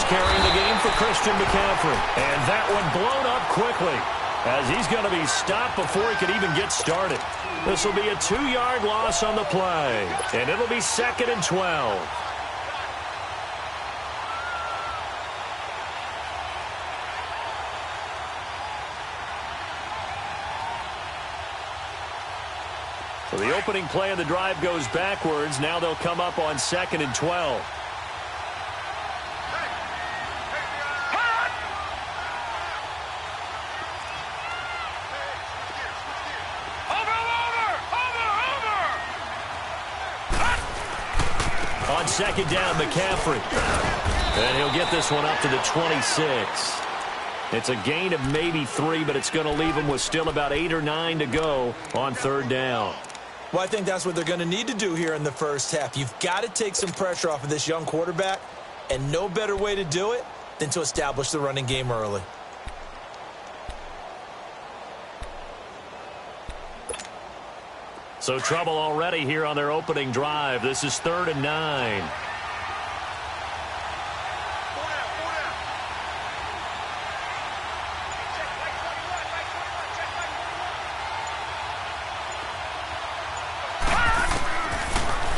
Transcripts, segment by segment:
carrying the game for Christian McCaffrey. And that one blown up quickly, as he's going to be stopped before he could even get started. This will be a 2-yard loss on the play, and it'll be 2nd and 12. So the opening play of the drive goes backwards. Now they'll come up on 2nd and 12. On 2nd down, McCaffrey. And he'll get this one up to the 26. It's a gain of maybe 3, but it's going to leave him with still about 8 or 9 to go on 3rd down. Well, I think that's what they're going to need to do here in the first half. You've got to take some pressure off of this young quarterback, and no better way to do it than to establish the running game early. So trouble already here on their opening drive. This is 3rd and 9.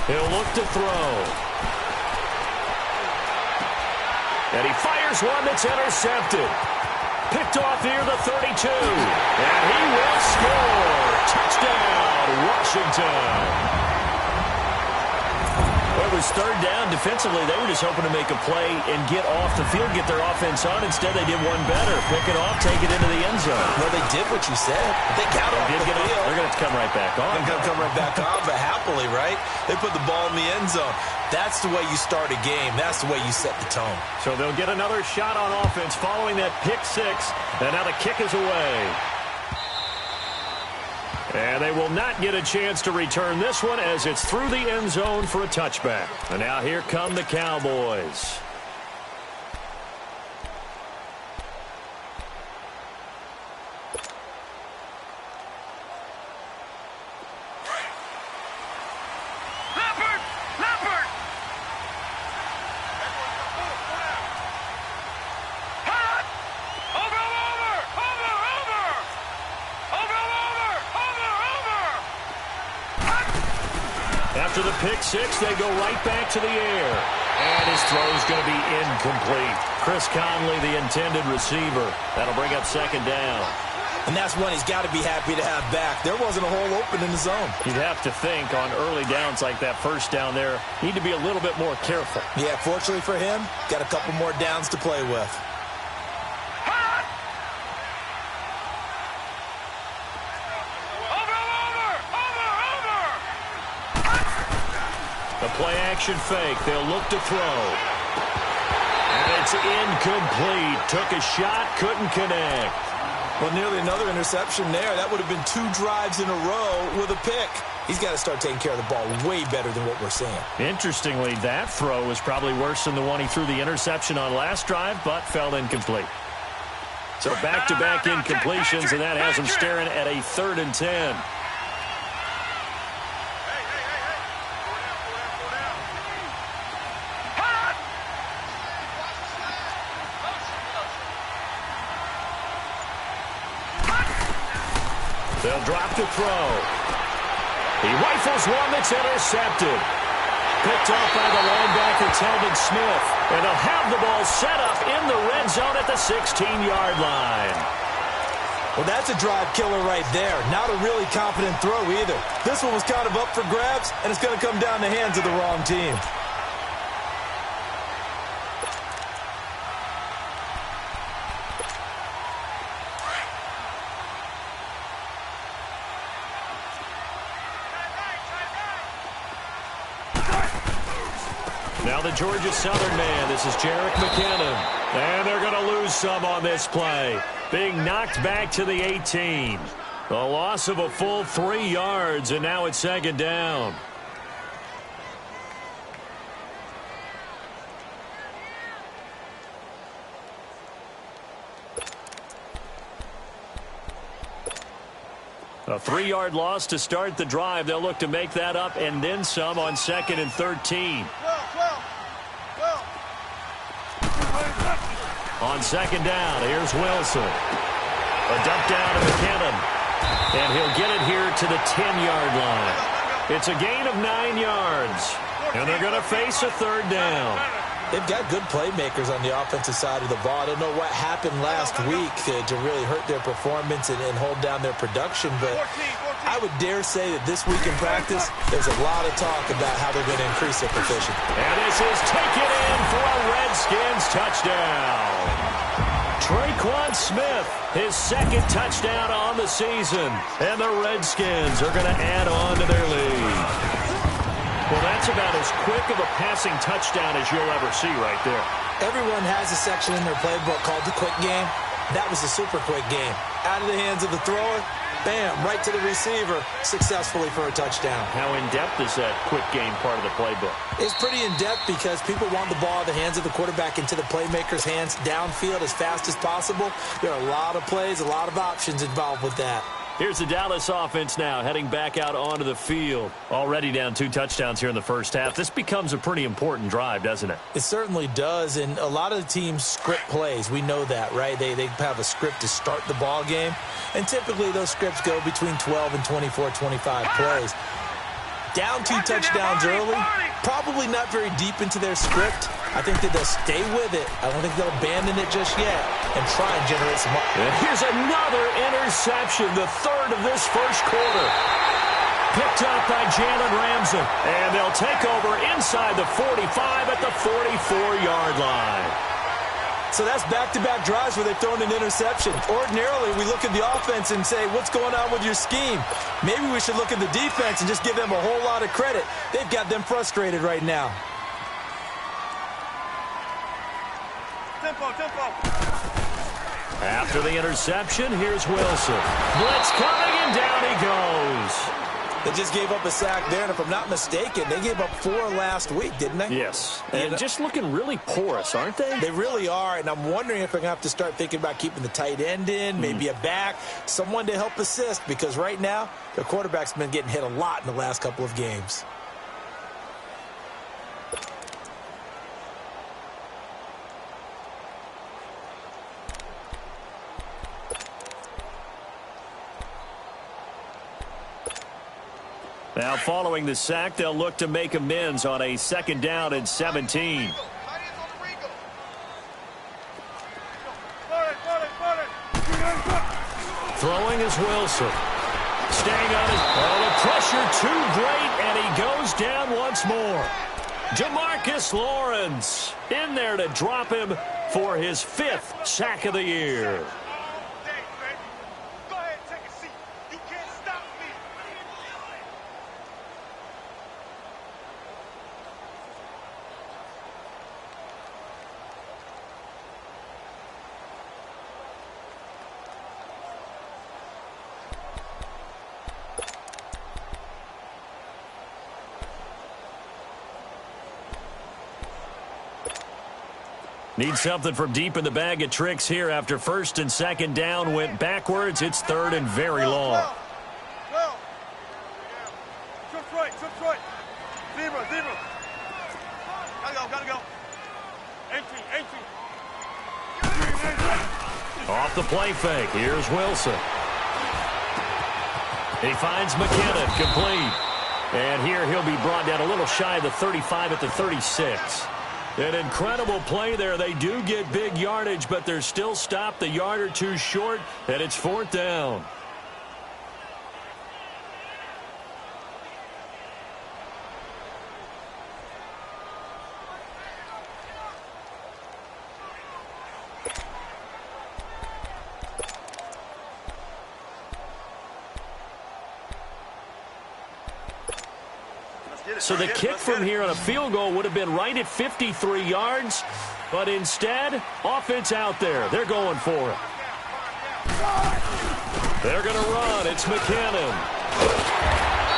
He'll look to throw. And he fires one that's intercepted. Picked off near the 32. And he will score. Touchdown, Washington. Well, it was 3rd down. Defensively, they were just hoping to make a play and get off the field, get their offense on. Instead, they did one better. Pick it off, take it into the end zone. Well, they did what you said. They got off the field. They're going to come right back on. They're going to come right back on, but happily, right? They put the ball in the end zone. That's the way you start a game. That's the way you set the tone. So they'll get another shot on offense following that pick 6. And now the kick is away. And they will not get a chance to return this one as it's through the end zone for a touchback. And now here come the Cowboys. After the pick 6, they go right back to the air. And his throw is going to be incomplete. Chris Conley, the intended receiver. That'll bring up 2nd down. And that's one he's got to be happy to have back. There wasn't a hole open in the zone. You'd have to think on early downs like that first down there, need to be a little bit more careful. Yeah, fortunately for him, got a couple more downs to play with. Play-action fake. They'll look to throw. And it's incomplete. Took a shot, couldn't connect. Well, nearly another interception there. That would have been 2 drives in a row with a pick. He's got to start taking care of the ball way better than what we're seeing. Interestingly, that throw was probably worse than the one he threw the interception on last drive, but fell incomplete. So back-to-back incompletions, and that has him staring at a 3rd and 10. They'll drop to throw. He rifles one that's intercepted. Picked off by the linebacker, Telvin Smith. And they'll have the ball set up in the red zone at the 16-yard line. Well, that's a drive killer right there. Not a really confident throw either. This one was kind of up for grabs, and it's going to come down the hands of the wrong team. Now the Georgia Southern man. This is Jerick McKinnon. And they're going to lose some on this play. Being knocked back to the 18. A loss of a full 3 yards, and now it's 2nd down. A 3-yard loss to start the drive. They'll look to make that up and then some on 2nd and 13. On second down, here's Wilson. A dump down to McKinnon. And he'll get it here to the 10-yard line. It's a gain of 9 yards. And they're going to face a third down. They've got good playmakers on the offensive side of the ball. I don't know what happened last week to really hurt their performance and hold down their production, but I would dare say that this week in practice, there's a lot of talk about how they're going to increase their proficiency. And this is taken in for a Redskins touchdown. Traquan Smith, his second touchdown on the season. And the Redskins are going to add on to their lead. Well, that's about as quick of a passing touchdown as you'll ever see right there. Everyone has a section in their playbook called the quick game. That was the super quick game. Out of the hands of the thrower, bam, right to the receiver, successfully for a touchdown. How in-depth is that quick game part of the playbook? It's pretty in-depth because people want the ball out of the hands of the quarterback into the playmaker's hands downfield as fast as possible. There are a lot of plays, a lot of options involved with that. Here's the Dallas offense now heading back out onto the field. Already down 2 touchdowns here in the first half. This becomes a pretty important drive, doesn't it? It certainly does, and a lot of the teams script plays. We know that, right? They have a script to start the ball game, and typically those scripts go between 12 and 24, 25 plays. Down 2 touchdowns early, probably not very deep into their script. I think that they'll stay with it. I don't think they'll abandon it just yet and try and generate some. And here's another interception, the third of this first quarter. Picked up by Jalen Ramsey. And they'll take over inside the 45 at the 44-yard line. So that's back-to-back drives where they've thrown an interception. Ordinarily, we look at the offense and say, what's going on with your scheme? Maybe we should look at the defense and just give them a whole lot of credit. They've got them frustrated right now. After the interception, here's Wilson. Blitz coming, and down he goes. They just gave up a sack there, and if I'm not mistaken, they gave up 4 last week, didn't they? Yes. And just looking really porous, aren't they? They really are, and I'm wondering if they're going to have to start thinking about keeping the tight end in, maybe a back, someone to help assist, because right now, their quarterback's been getting hit a lot in the last couple of games. Now, following the sack, they'll look to make amends on a second down and 17. Throwing is Wilson. Staying on his ball. The pressure too great, and he goes down once more. Jamarcus Lawrence in there to drop him for his 5th sack of the year. Need something from deep in the bag of tricks here after first and second down went backwards. It's third and very long. Off the play fake. Here's Wilson. He finds McKinnon, complete. And here he'll be brought down a little shy of the 35 at the 36. An incredible play there. They do get big yardage, but they're still stopped a yard or two short, and it's 4th down. So the kick from here on a field goal would have been right at 53 yards, but instead, offense out there. They're going for it. They're going to run. It's McKinnon.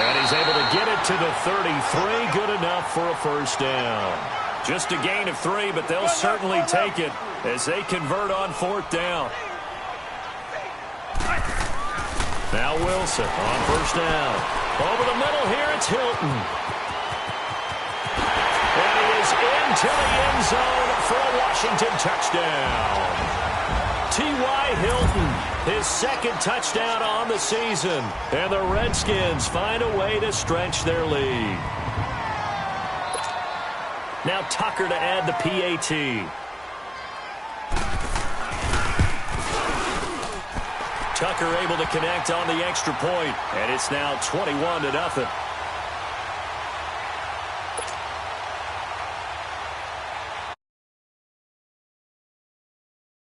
And he's able to get it to the 33. Good enough for a first down. Just a gain of 3, but they'll certainly take it as they convert on 4th down. Now Wilson on first down. Over the middle here, it's Hilton. And he is in into the end zone for a Washington touchdown. T.Y. Hilton, his second touchdown on the season. And the Redskins find a way to stretch their lead. Now Tucker to add the PAT. Tucker able to connect on the extra point, and it's now 21-0.